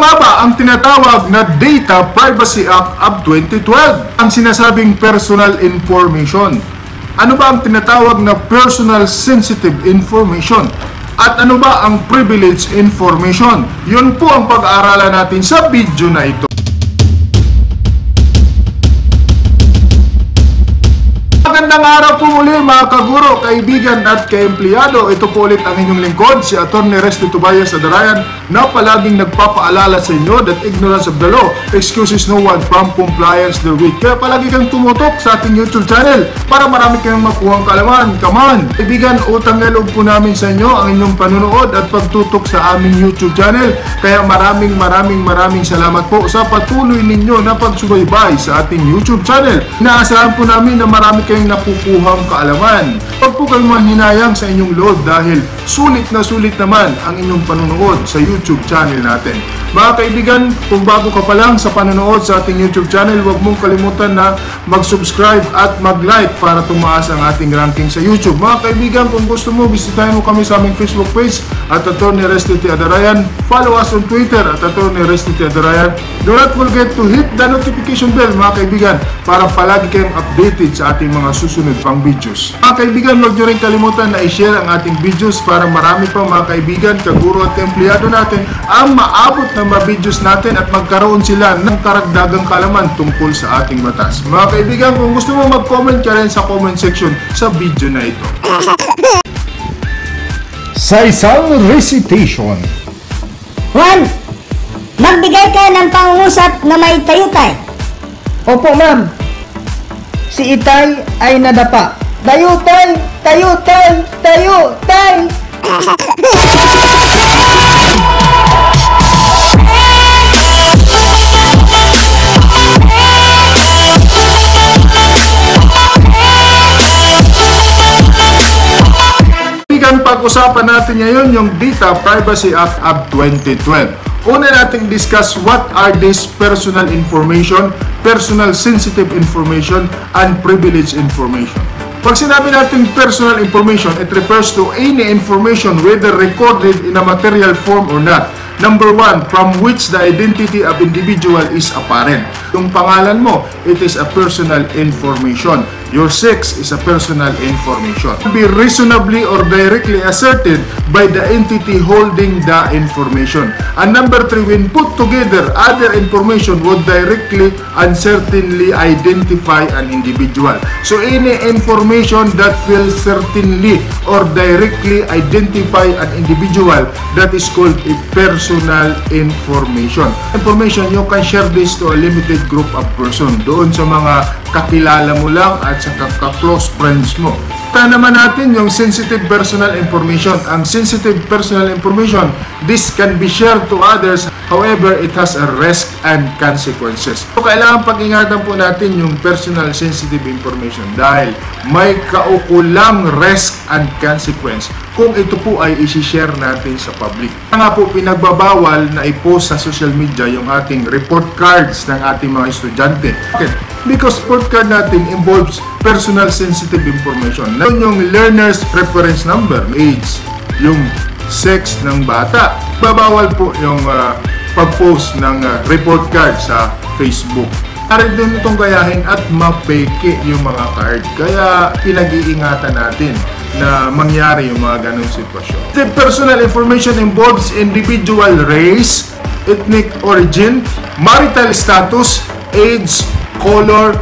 nga ba ang tinatawag na Data Privacy Act of 2012? Ang sinasabing personal information. Ano ba ang tinatawag na personal sensitive information? At ano ba ang privileged information? Yun po ang pag-aaralan natin sa video na ito. Magandang araw po muli mga kaguro, kaibigan at kaempleyado. Ito po ulit ang inyong lingkod, si Atty. Resty Tobias Adarayan, na palaging nagpapaalala sa inyo that ignorance of the law excuses no one from compliance therewith. Kaya palagi kang tumutok sa ating YouTube channel para marami kang makuhang kaalaman. Come on! Kaibigan, utang na loob po namin sa inyo ang inyong panunood at pagtutok sa aming YouTube channel. Kaya maraming salamat po sa patuloy ninyo na pagsubaybay sa ating YouTube channel. Inaasahan po namin na marami kayong nakukuhang kaalaman. Huwag po kayong mahinayang sa inyong load dahil sulit na sulit naman ang inyong panunood sa YouTube channel natin. Mga kaibigan, kung bago ka pa lang sa panonood sa ating YouTube channel, huwag mong kalimutan na mag-subscribe at mag-like para tumaas ang ating ranking sa YouTube. Mga kaibigan, kung gusto mo, bisitahin mo kami sa aming Facebook page at Atty. Resty Adarayan. Follow us on Twitter at Atty. Resty Adarayan. Do not forget to hit the notification bell mga kaibigan para palagi kayong updated sa ating mga susunod pang videos. Mga kaibigan, huwag nyo rin kalimutan na i-share ang ating videos para marami pang mga kaibigan, kaguro at empleyado natin ang maabot ng mga videos natin at magkaroon sila ng karagdagang kaalaman tungkol sa ating batas. Mga kaibigan, kung gusto mo mag-comment ka rin sa comment section sa video na ito. Sa isang recitation. Juan, magbigay ka ng pangungusap na may tayutay. Opo, ma'am. Si Itay ay nadapa. Tayutay! Tayutay! Tayutay! Pag-usapan natin ngayon yung Data Privacy Act of 2012. Una nating discuss what are these personal information, personal sensitive information, and privileged information. Pag sinabi natin personal information, it refers to any information whether recorded in a material form or not. Number one, from which the identity of individual is apparent. Yung pangalan mo, it is a personal information. Your sex is a personal information. Be reasonably or directly asserted by the entity holding the information. And number three, when put together, other information would directly and certainly identify an individual. So any information that will certainly or directly identify an individual, that is called a personal information. Information, you can share this to a limited group of person. Doon sa mga kakilala mo lang at sa close friends mo. Kaya naman natin yung sensitive personal information. Ang sensitive personal information, this can be shared to others. However, it has a risk and consequences. So, kailangan pag-ingatan po natin yung personal sensitive information dahil may kaukulang risk and consequence kung ito po ay isi-share natin sa public. Kaya nga po pinagbabawal na i-post sa social media yung ating report cards ng ating mga estudyante. Okay. Because report card natin involves personal sensitive information. Yung learner's preference number, age, yung sex ng bata. Babawal po yung pag-post ng report card sa Facebook. Maaari din itong gayahin at mapeke yung mga card. Kaya pinag-iingatan natin na mangyari yung mga ganong sitwasyon. The personal information involves individual race, ethnic origin, marital status, age, color,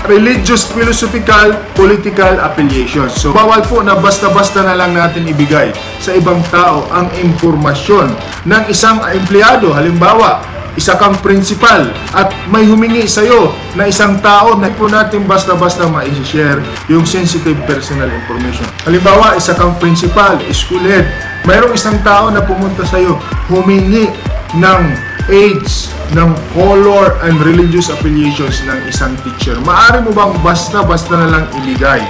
religious, philosophical, political affiliations. So, bawal po na basta-basta na lang natin ibigay sa ibang tao ang impormasyon ng isang empleyado. Halimbawa, isa kang principal at may humingi sa'yo na isang tao na po natin basta-basta ma-share yung sensitive personal information. Halimbawa, isa kang principal, school head, mayroong isang tao na pumunta sa'yo, humingi ng age, ng color and religious affiliations ng isang teacher. Maaari mo bang basta-basta na lang ibigay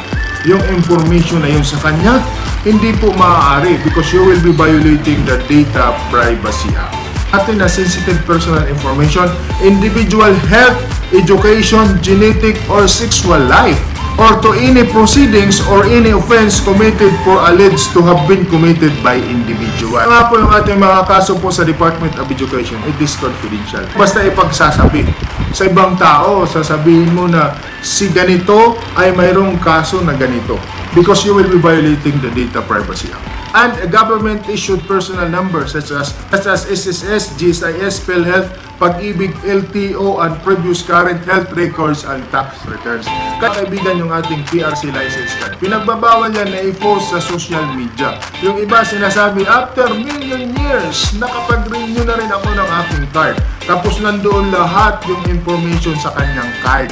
yung information na yun sa kanya? Hindi po maaari because you will be violating the Data Privacy Act. Atin na sensitive personal information, individual health, education, genetic, or sexual life. or to any proceedings or any offense committed for alleged to have been committed by individual. Nga po yung ating mga kaso po sa Department of Education, it is confidential. Basta ipagsasabi sa ibang tao, sasabihin mo na si ganito ay mayroong kaso na ganito, because you will be violating the Data Privacy Act. And a government-issued personal number such as SSS, GSIS, PhilHealth, Pag-ibig, LTO, and previous current health records and tax returns. Kaibigan yung ating PRC license card. Pinagbabawal yan na i-post sa social media. Yung iba sinasabi, after million years, nakapag-renew na rin ako ng aking card. Tapos nandoon lahat yung information sa kanyang card.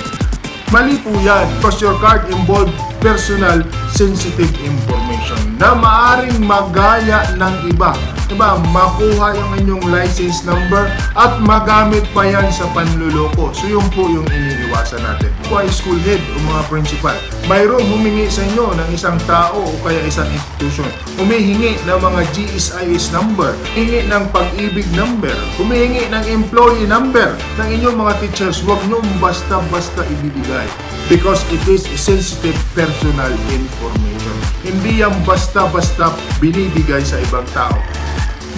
Mali po yan because your card involved personal sensitive information na maaring magaya ng iba. Diba? Makuha yung inyong license number at magamit pa yan sa panluloko. So yun po yung iniiwasan natin. Kung ay school head o mga principal, mayroong humingi sa inyo ng isang tao o kaya isang institution, humihingi ng mga GSIS number, humingi ng pag-ibig number, humihingi ng employee number ng inyong mga teachers, huwag nyo basta-basta ibibigay because it is sensitive personal information. Hindi yan basta-basta binibigay sa ibang tao.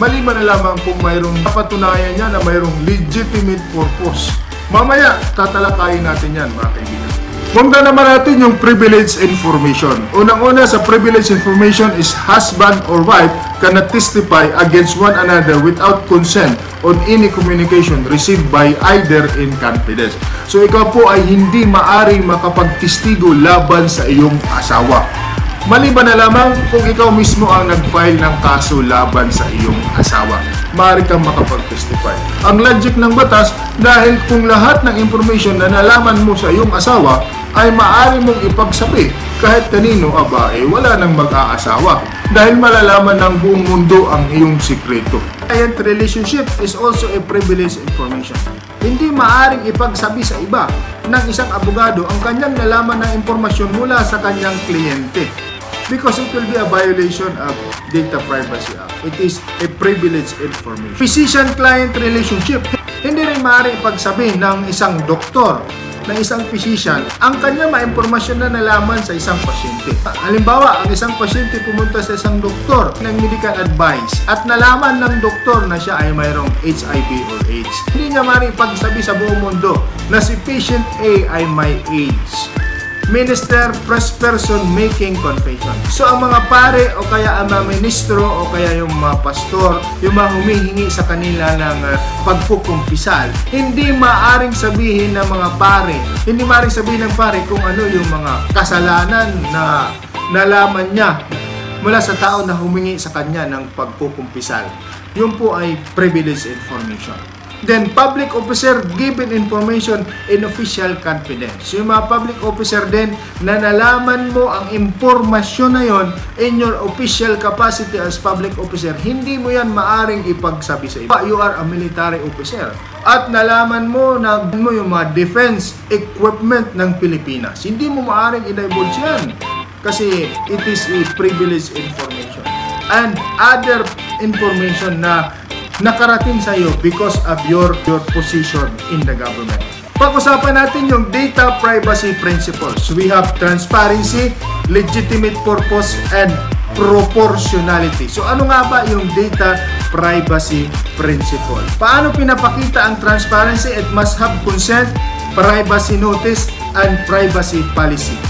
Maliban na lamang kung mayroong napatunayan niya na mayroong legitimate purpose. Mamaya, tatalakayin natin yan, mga kaibigan. Punta naman natin yung privileged information. Unang-una sa privileged information is husband or wife cannot testify against one another without consent on any communication received by either in confidence. So ikaw po ay hindi maaring makapagtestigo laban sa iyong asawa. Maliban na lamang kung ikaw mismo ang nag-file ng kaso laban sa iyong asawa, maaari kang makapag-testify. Ang logic ng batas, dahil kung lahat ng information na nalaman mo sa iyong asawa ay maaari mong ipagsabi kahit kanino, wala nang mag-aasawa dahil malalaman ng buong mundo ang iyong sikreto. Client relationship is also a privileged information. Hindi maaring ipagsabi sa iba ng isang abogado ang kanyang nalaman na impormasyon mula sa kanyang kliyente. Because it will be a violation of Data Privacy Act. It is a privileged information. Physician-client relationship. Hindi rin maaaring ipagsabi ng isang doktor, ng isang physician, ang kanyang ma-impormasyon na nalaman sa isang pasyente. Halimbawa, ang isang pasyente pumunta sa isang doktor ng medical advice at nalaman ng doktor na siya ay mayroong HIV or AIDS. Hindi niya maaaring ipagsabi sa buong mundo na si patient A ay may AIDS. Minister, first person making confession. So ang mga pare o kaya ang mga ministro o kaya yung mga pastor, yung mga humihingi sa kanila ng pagkukumpisal, hindi maaring sabihin ng mga pare, hindi maaring sabihin ng pare kung ano yung mga kasalanan na nalaman niya mula sa tao na humingi sa kanya ng pagkukumpisal. Yun po ay privileged information. Then, public officer given information in official confidence. Yung mga public officer din na nalaman mo ang impormasyon na yon in your official capacity as public officer, hindi mo yan maaring ipagsabi sa iba. You are a military officer. At nalaman mo na yung mga defense equipment ng Pilipinas. Hindi mo maaring i-divulge yan kasi it is a privileged information. And other information na nakarating sa iyo because of your position in the government. Pag-usapan natin yung data privacy principles. We have transparency, legitimate purpose, and proportionality. So ano nga ba yung data privacy principle? Paano pinapakita ang transparency? It must have consent, privacy notice, and privacy policy.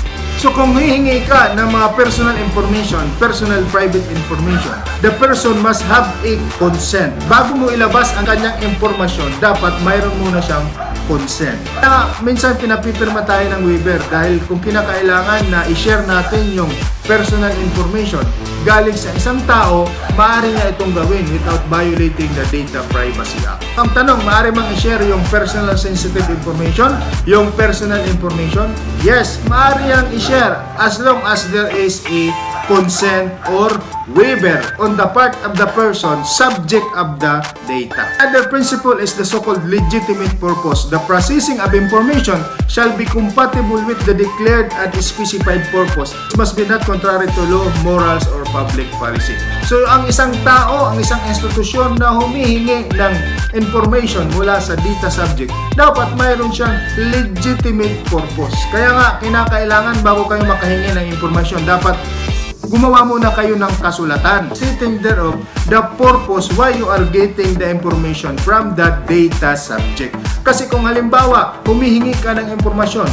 So kung hihingi ka ng mga personal information, personal private information, the person must have a consent. Bago mo ilabas ang kanyang impormasyon, dapat mayroon muna siyang consent. Kaya minsan pinapipirma tayo ng waiver dahil kung kinakailangan na i-share natin yung personal information galing sa isang tao, maaari niya itong gawin without violating the Data Privacy Act. Ang tanong, maaari mang i-share yung personal sensitive information, yung personal information? Yes, maaari yang i-share as long as there is a consent, or waiver on the part of the person subject of the data. Another principle is the so-called legitimate purpose. The processing of information shall be compatible with the declared and specified purpose. It must be not contrary to law, morals, or public policy. So, ang isang tao, ang isang institusyon na humihingi ng information mula sa data subject, dapat mayroon siyang legitimate purpose. Kaya nga, kinakailangan bago kayo makahingi ng informasyon, dapat gumawa muna kayo ng kasulatan stating thereof the purpose why you are getting the information from that data subject. Kasi kung halimbawa, humihingi ka ng informasyon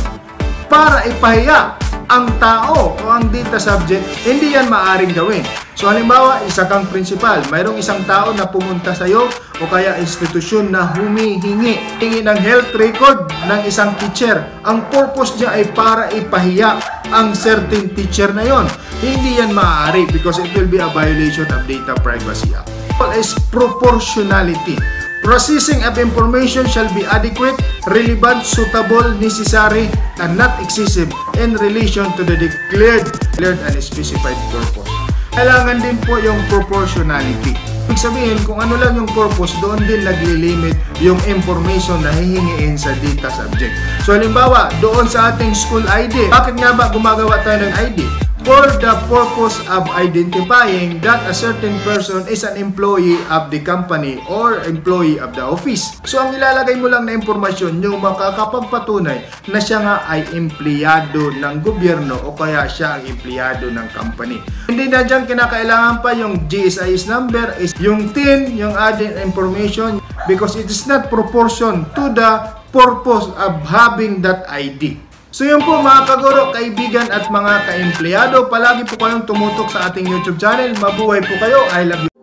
para ipahiya ang tao o ang data subject, hindi yan maaaring gawin. So halimbawa, isa kang principal, mayroong isang tao na pumunta sa iyo o kaya institusyon na humihingi ng health record ng isang teacher. Ang purpose niya ay para ipahiya ang certain teacher na yon. Hindi yan maaari because it will be a violation of Data Privacy Act. Is proportionality. Processing of information shall be adequate, relevant, suitable, necessary, and not excessive in relation to the declared and specified purpose. Kailangan din po yung proportionality. Ibig sabihin, kung ano lang yung purpose, doon din naglilimit yung information na hihingiin sa data subject. So halimbawa, doon sa ating school ID, bakit nga ba gumagawa tayo ng ID? For the purpose of identifying that a certain person is an employee of the company or employee of the office. So ang ilalagay mo lang na impormasyon yung makakapagpatunay na siya nga ay empleyado ng gobyerno o kaya siya ang empleyado ng company. Hindi na dyan kinakailangan pa yung GSIS number, is yung TIN, yung added information, because it is not proportion to the purpose of having that ID. So yun po mga kaguro, kaibigan at mga ka-empleyado, palagi po kayong tumutok sa ating YouTube channel. Mabuhay po kayo. I love you.